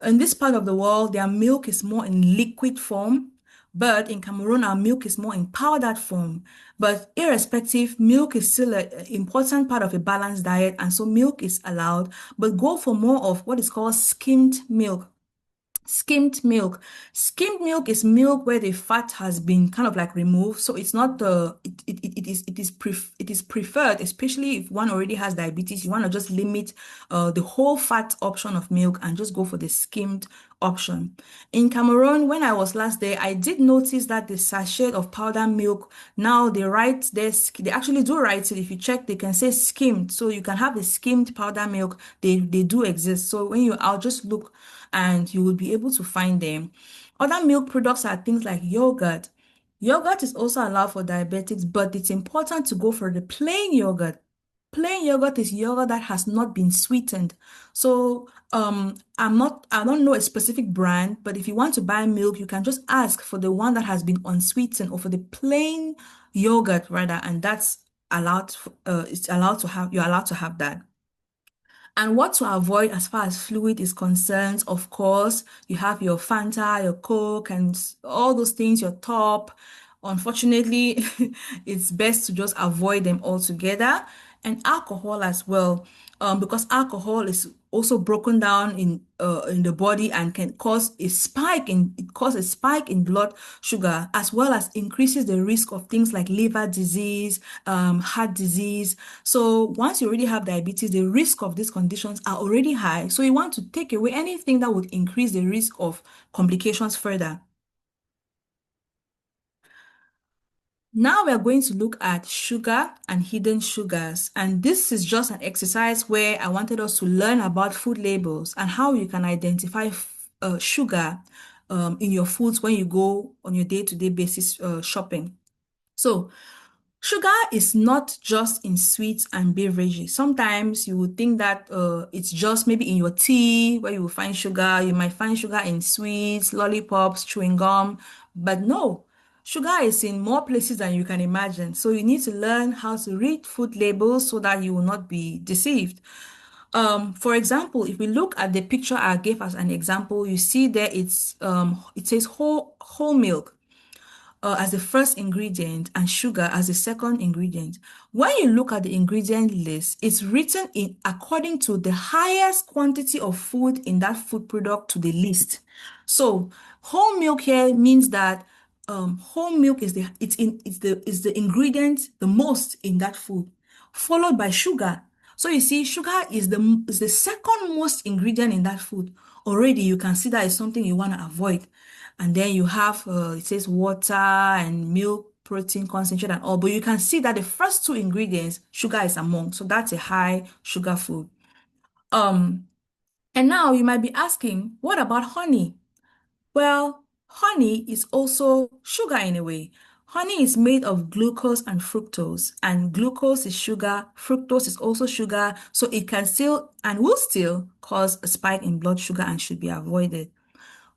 In this part of the world, their milk is more in liquid form, but in Cameroon, our milk is more in powdered form. But irrespective, milk is still an important part of a balanced diet, and so milk is allowed, but go for more of what is called skimmed milk. Skimmed milk. Skimmed milk is milk where the fat has been kind of like removed. So it's not the it is preferred, especially if one already has diabetes. You want to just limit the whole fat option of milk and just go for the skimmed option. In Cameroon, when I was last there, I did notice that the sachet of powder milk now they actually do write it. If you check, they can say skimmed. So you can have the skimmed powder milk. They do exist. So when you out, just look and you will be able to find them. Other milk products are things like yogurt. Yogurt is also allowed for diabetics, but it's important to go for the plain yogurt. Plain yogurt is yogurt that has not been sweetened. So I don't know a specific brand, but if you want to buy milk, you can just ask for the one that has been unsweetened or for the plain yogurt rather, and that's allowed, it's allowed to have, you're allowed to have that. And what to avoid as far as fluid is concerned, of course, you have your Fanta, your Coke, and all those things, your top. Unfortunately, it's best to just avoid them altogether. And alcohol as well, because alcohol is also broken down in the body and can cause a spike in it causes a spike in blood sugar, as well as increases the risk of things like liver disease, heart disease. So once you already have diabetes, the risk of these conditions are already high. So you want to take away anything that would increase the risk of complications further. Now we're going to look at sugar and hidden sugars. And this is just an exercise where I wanted us to learn about food labels and how you can identify sugar in your foods when you go on your day-to-day basis shopping. So sugar is not just in sweets and beverages. Sometimes you would think that it's just maybe in your tea where you will find sugar. You might find sugar in sweets, lollipops, chewing gum, but no, sugar is in more places than you can imagine. So you need to learn how to read food labels so that you will not be deceived. For example, if we look at the picture I gave as an example, you see there it says whole milk as the first ingredient and sugar as the second ingredient. When you look at the ingredient list, it's written in according to the highest quantity of food in that food product to the least. So whole milk here means that whole milk is the ingredient the most in that food, followed by sugar. So you see, sugar is the second most ingredient in that food. Already you can see that is something you want to avoid. And then you have it says water and milk, protein concentrate and all, but you can see that the first two ingredients, sugar is among. So that's a high sugar food. Um, and now you might be asking, what about honey? Well, honey is also sugar in a way. Honey is made of glucose and fructose, and glucose is sugar, fructose is also sugar, so it can still and will still cause a spike in blood sugar and should be avoided.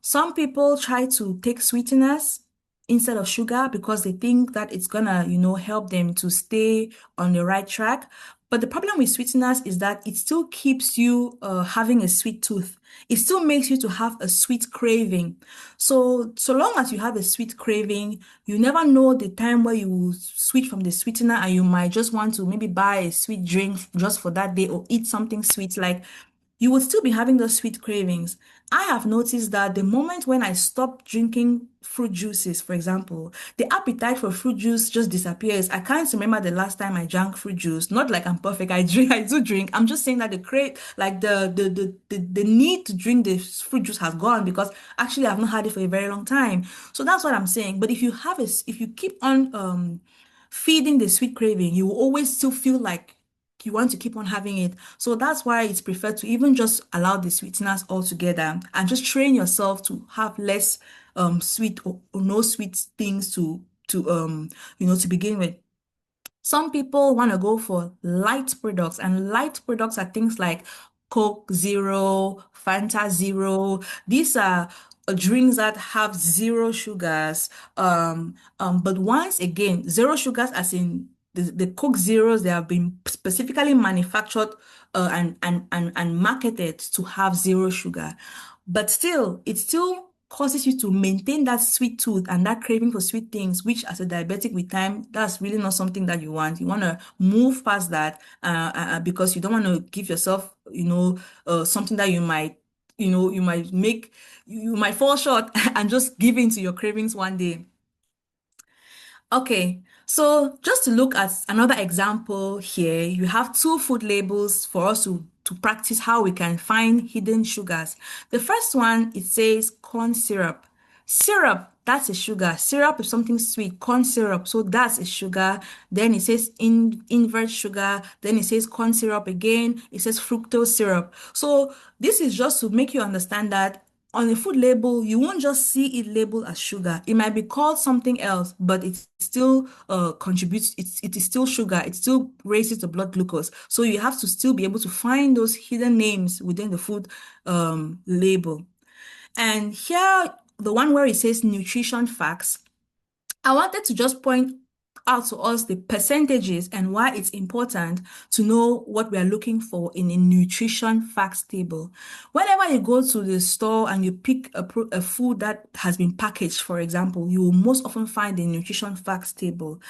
Some people try to take sweeteners instead of sugar because they think that it's gonna, help them to stay on the right track. But the problem with sweeteners is that it still keeps you having a sweet tooth. It still makes you to have a sweet craving. So long as you have a sweet craving, you never know the time where you will switch from the sweetener and you might just want to maybe buy a sweet drink just for that day or eat something sweet. Like you would still be having those sweet cravings. I have noticed that the moment when I stop drinking fruit juices, for example, the appetite for fruit juice just disappears. I can't remember the last time I drank fruit juice. Not like I'm perfect. I drink, I do drink. I'm just saying that like the need to drink the fruit juice has gone because actually I've not had it for a very long time. So that's what I'm saying. But if you keep on feeding the sweet craving, you will always still feel like you want to keep on having it. So that's why it's preferred to even just allow the sweeteners altogether and just train yourself to have less sweet or no sweet things to begin with. Some people want to go for light products, and light products are things like Coke Zero, Fanta Zero. These are drinks that have zero sugars. But once again, zero sugars, as in the Coke Zeros, they have been specifically manufactured and marketed to have zero sugar. But still, it still causes you to maintain that sweet tooth and that craving for sweet things, which as a diabetic with time, that's really not something that you want. You want to move past that because you don't want to give yourself, something that you might fall short and just give in to your cravings one day. Okay, so just to look at another example here, you have two food labels for us to practice how we can find hidden sugars. The first one, it says corn syrup. Syrup, that's a sugar. Syrup is something sweet, corn syrup, so that's a sugar. Then it says invert sugar. Then it says corn syrup again. It says fructose syrup. So this is just to make you understand that on a food label, you won't just see it labeled as sugar. It might be called something else, but it still contributes. It is still sugar. It still raises the blood glucose. So you have to still be able to find those hidden names within the food label. And here, the one where it says nutrition facts, I wanted to just point out to us the percentages and why it's important to know what we are looking for in a nutrition facts table. Whenever you go to the store and you pick a food that has been packaged, for example, you will most often find the nutrition facts table.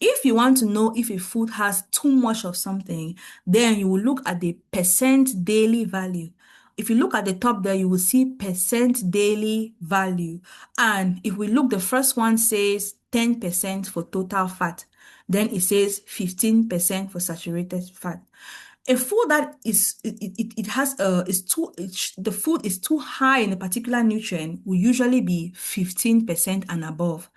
If you want to know if a food has too much of something, then you will look at the percent daily value. If you look at the top there, you will see percent daily value. And if we look, the first one says 10% for total fat. Then it says 15% for saturated fat. A food that it has is too the food is too high in a particular nutrient will usually be 15% and above.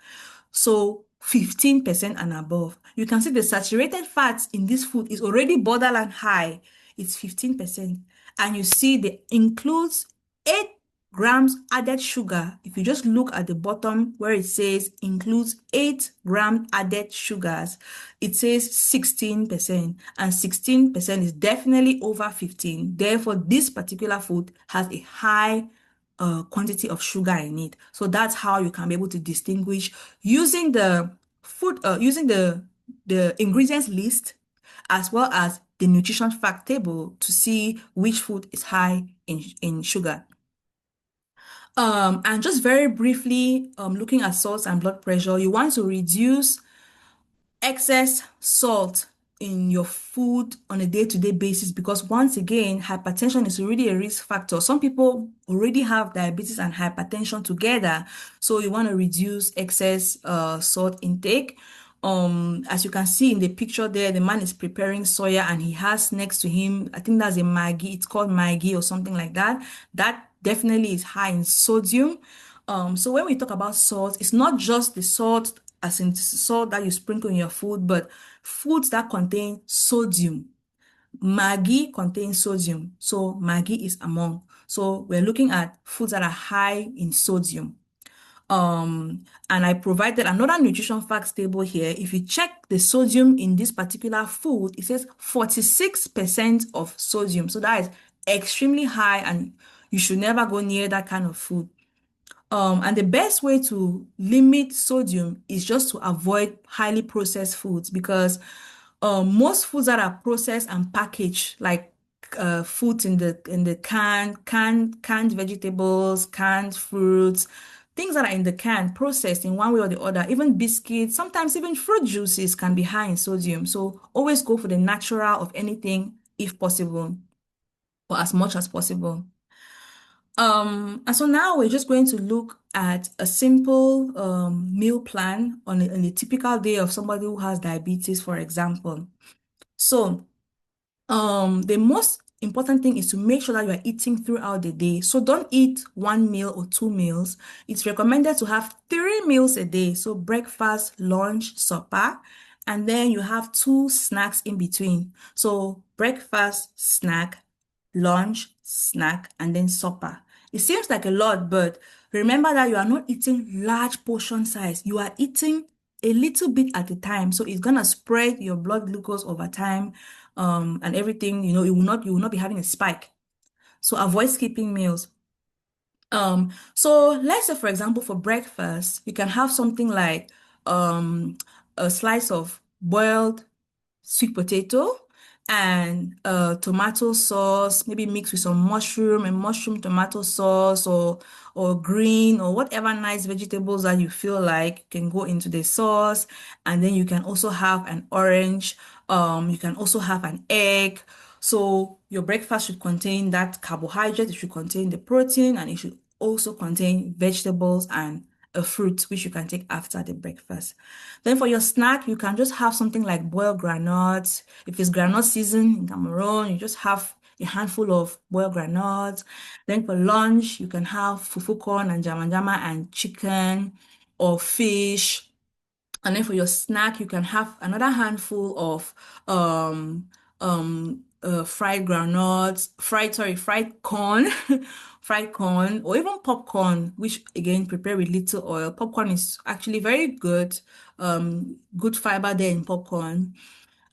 So 15% and above. You can see the saturated fats in this food is already borderline high. It's 15%. And you see the includes 8 grams added sugar. If you just look at the bottom where it says includes 8 gram added sugars, it says 16%. And 16% is definitely over 15. Therefore, this particular food has a high quantity of sugar in it. So that's how you can be able to distinguish using using the ingredients list as well as the nutrition fact table to see which food is high in sugar. And just very briefly, looking at salt and blood pressure, you want to reduce excess salt in your food on a day-to-day basis because once again, hypertension is already a risk factor. Some people already have diabetes and hypertension together, so you want to reduce excess salt intake. As you can see in the picture there, the man is preparing soya and he has next to him, I think that's a Maggi, it's called Maggi or something like that. That definitely is high in sodium. So when we talk about salt, it's not just the salt as in salt that you sprinkle in your food, but foods that contain sodium. Maggi contains sodium, so Maggi is among. So we're looking at foods that are high in sodium. And I provided another nutrition facts table here. If you check the sodium in this particular food, it says 46% of sodium. So that is extremely high, and you should never go near that kind of food. And the best way to limit sodium is just to avoid highly processed foods because most foods that are processed and packaged, like foods in the canned vegetables, canned fruits, things that are in the can, processed in one way or the other, even biscuits, sometimes even fruit juices can be high in sodium. So always go for the natural of anything if possible, or as much as possible. And so now we're just going to look at a simple meal plan on a typical day of somebody who has diabetes, for example. So the most important thing is to make sure that you are eating throughout the day. So don't eat 1 meal or 2 meals. It's recommended to have 3 meals a day. So breakfast, lunch, supper, and then you have 2 snacks in between. So breakfast, snack, lunch, snack, and then supper. It seems like a lot, but remember that you are not eating large portion size. You are eating a little bit at a time. So it's gonna spread your blood glucose over time, and everything, you will not be having a spike. So avoid skipping meals. So let's say, for example, for breakfast, you can have something like um, a slice of boiled sweet potato and tomato sauce, maybe mixed with some mushroom and mushroom tomato sauce or green or whatever nice vegetables that you feel like can go into the sauce. And then you can also have an orange. You can also have an egg. So your breakfast should contain that carbohydrate, it should contain the protein, and it should also contain vegetables and a fruit, which you can take after the breakfast. Then for your snack, you can just have something like boiled granuts. If it's granite season in Cameroon, you just have a handful of boiled granuts. Then for lunch, you can have fufu corn and jama jama and chicken or fish. And then for your snack, you can have another handful of um, fried groundnuts, fried corn, fried corn, or even popcorn, which again prepare with little oil. Popcorn is actually very good, good fiber there in popcorn.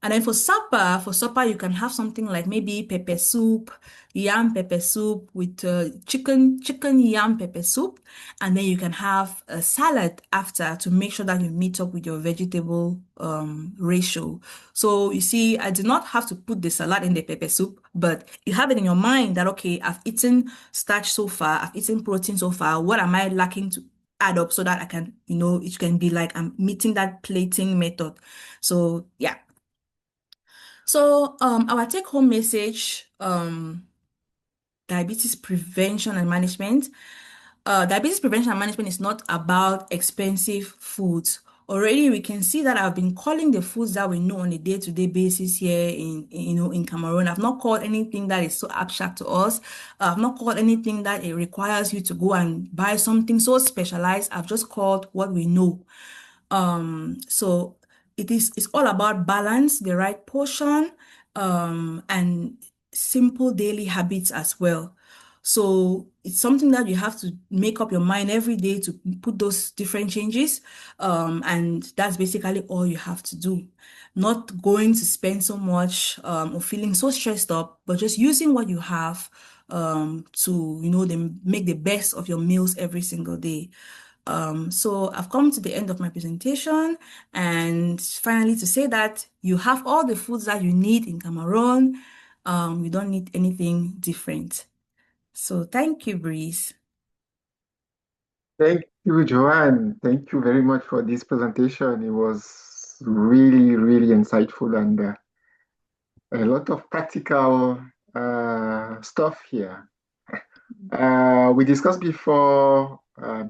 And then for supper, you can have something like maybe pepper soup, yam pepper soup with chicken yam pepper soup. And then you can have a salad after to make sure that you meet up with your vegetable ratio. So you see, I did not have to put the salad in the pepper soup, but you have it in your mind that, okay, I've eaten starch so far, I've eaten protein so far. What am I lacking to add up so that I can, it can be like I'm meeting that plating method. So yeah. So, our take-home message, diabetes prevention and management. Diabetes prevention and management is not about expensive foods. Already, we can see that I've been calling the foods that we know on a day-to-day basis here in Cameroon. I've not called anything that is so abstract to us. I've not called anything that it requires you to go and buy something so specialized. I've just called what we know. So it's all about balance, the right portion, and simple daily habits as well. So it's something that you have to make up your mind every day to put those different changes. And that's basically all you have to do. Not going to spend so much or feeling so stressed up, but just using what you have to, make the best of your meals every single day. So I've come to the end of my presentation and finally to say that you have all the foods that you need in Cameroon. You don't need anything different. So thank you, Breeze. Thank you, Joanne. Thank you very much for this presentation. It was really, really insightful and a lot of practical stuff here. We discussed before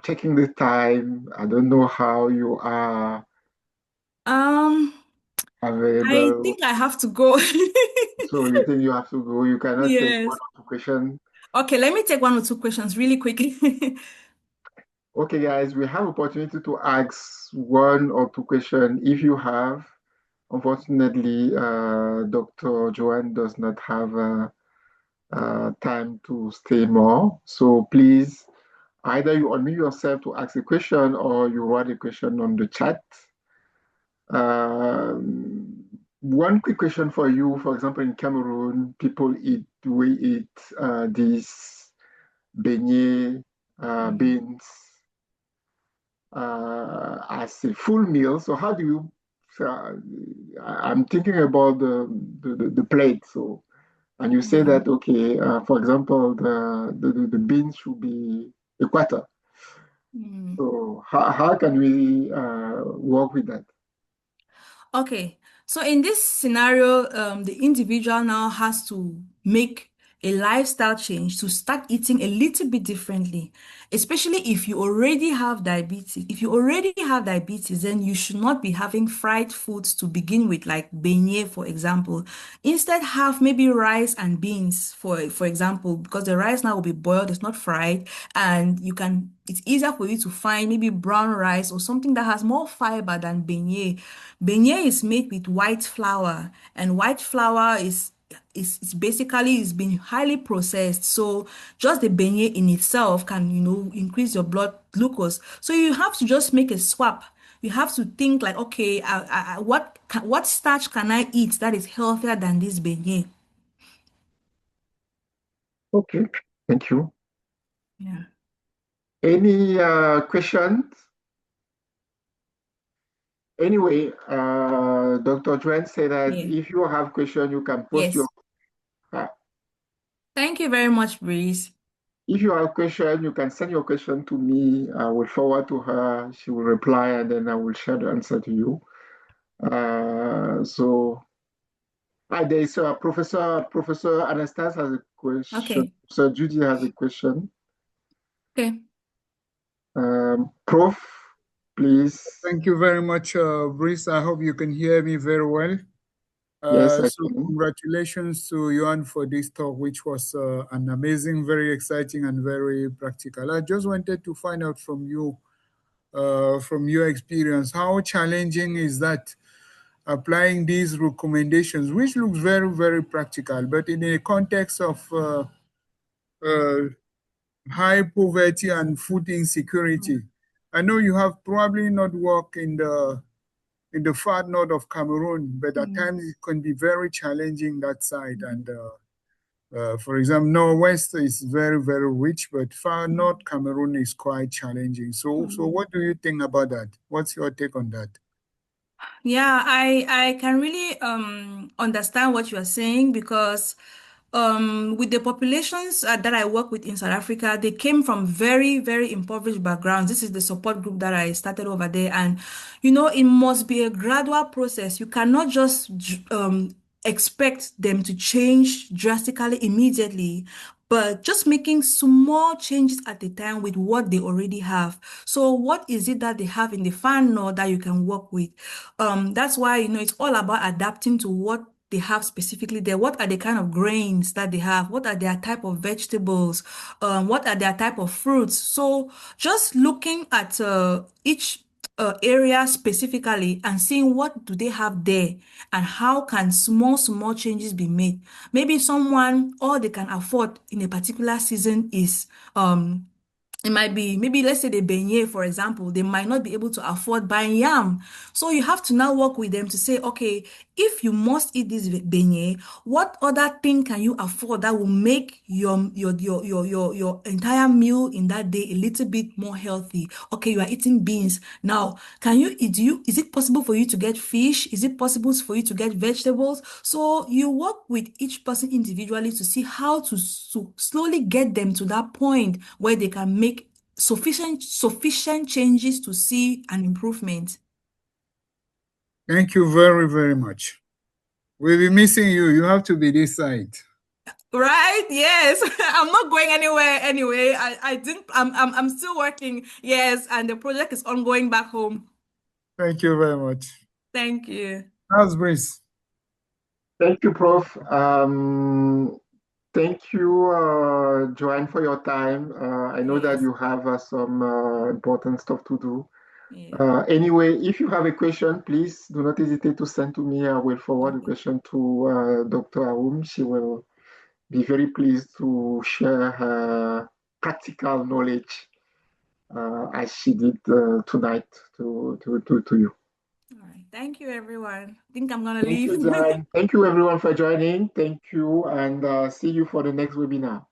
checking the time. I don't know how you are Um, I available. think I have to go. So you think you have to go? You cannot take one Yes. or two questions. Okay, let me take one or two questions really quickly. Okay, guys, we have opportunity to ask one or two questions if you have. Unfortunately, Dr. Joanne does not have time to stay more. So please, either you unmute yourself to ask a question or you write a question on the chat. One quick question for you. For example, in Cameroon, we eat these beignet, Mm, beans, as a full meal. So how do you, uh, I'm thinking about the plate. So, and you say mm, that, okay, for example, the beans should be a quarter. mm. So how can we work with that? Okay, so in this scenario, the individual now has to make a lifestyle change to start eating a little bit differently, especially if you already have diabetes. If you already have diabetes, then you should not be having fried foods to begin with, like beignet, for example. Instead, have maybe rice and beans, for example, because the rice now will be boiled, it's not fried, and it's easier for you to find maybe brown rice or something that has more fiber than beignet. Beignet is made with white flour, and white flour is basically is been highly processed. So just the beignet in itself can, increase your blood glucose. So you have to just make a swap. You have to think like, okay, what starch can I eat that is healthier than this beignet? Okay, thank you. Yeah. Any questions? Anyway, Dr. Joanne said that Yeah. if you have question, you can post your. Yes. Uh, Thank you very much, Breeze. if you have question, you can send your question to me. I will forward to her. She will reply, and then I will share the answer to you. So there is Professor Anastas has a question. Okay. Sir Judy has a question. Okay. Prof, please. Thank you very much, Brice. I hope you can hear me very well. Yes, I So can. congratulations to Yuan for this talk, which was an amazing, very exciting, and very practical. I just wanted to find out from you, from your experience, how challenging is that applying these recommendations, which looks very, very practical, but in a context of uh, high poverty and food insecurity. I know you have probably not worked in the far north of Cameroon, but at times it can be very challenging that side. And for example, Northwest is very, very rich, but far north Cameroon is quite challenging. So what do you think about that? What's your take on that? Yeah, I can really understand what you are saying because with the populations that I work with in South Africa, they came from very, very impoverished backgrounds. This is the support group that I started over there, and it must be a gradual process. You cannot just expect them to change drastically immediately, but just making small changes at a time with what they already have. So what is it that they have in the far north that you can work with? That's why, it's all about adapting to what they have specifically there. What are the kind of grains that they have? What are their type of vegetables? What are their type of fruits? So just looking at each area specifically and seeing what do they have there and how can small changes be made. Maybe someone all they can afford in a particular season is it might be maybe let's say the beignet, for example, they might not be able to afford buying yam. So you have to now work with them to say, okay, if you must eat this beignet, what other thing can you afford that will make your entire meal in that day a little bit more healthy? Okay, you are eating beans. Now, is it possible for you to get fish? Is it possible for you to get vegetables? So you work with each person individually to see how to slowly get them to that point where they can make sufficient changes to see an improvement. Thank you very, very much. We'll be missing you. You have to be this side. Right? Yes. I'm not going anywhere anyway. I didn't I'm still working. Yes, and the project is ongoing back home. Thank you very much. Thank you. How's Brice? Thank you, Prof. Thank you, Joanne, for your time. I know that Yes. you have some important stuff to do. Yeah. Anyway, if you have a question, please do not hesitate to send to me. I will forward the Okay. question to Dr. Aoum. She will be very pleased to share her practical knowledge as she did tonight to you. All right. Thank you, everyone. I think I'm gonna Thank leave. you, Joanne. Thank you, everyone, for joining. Thank you, and see you for the next webinar.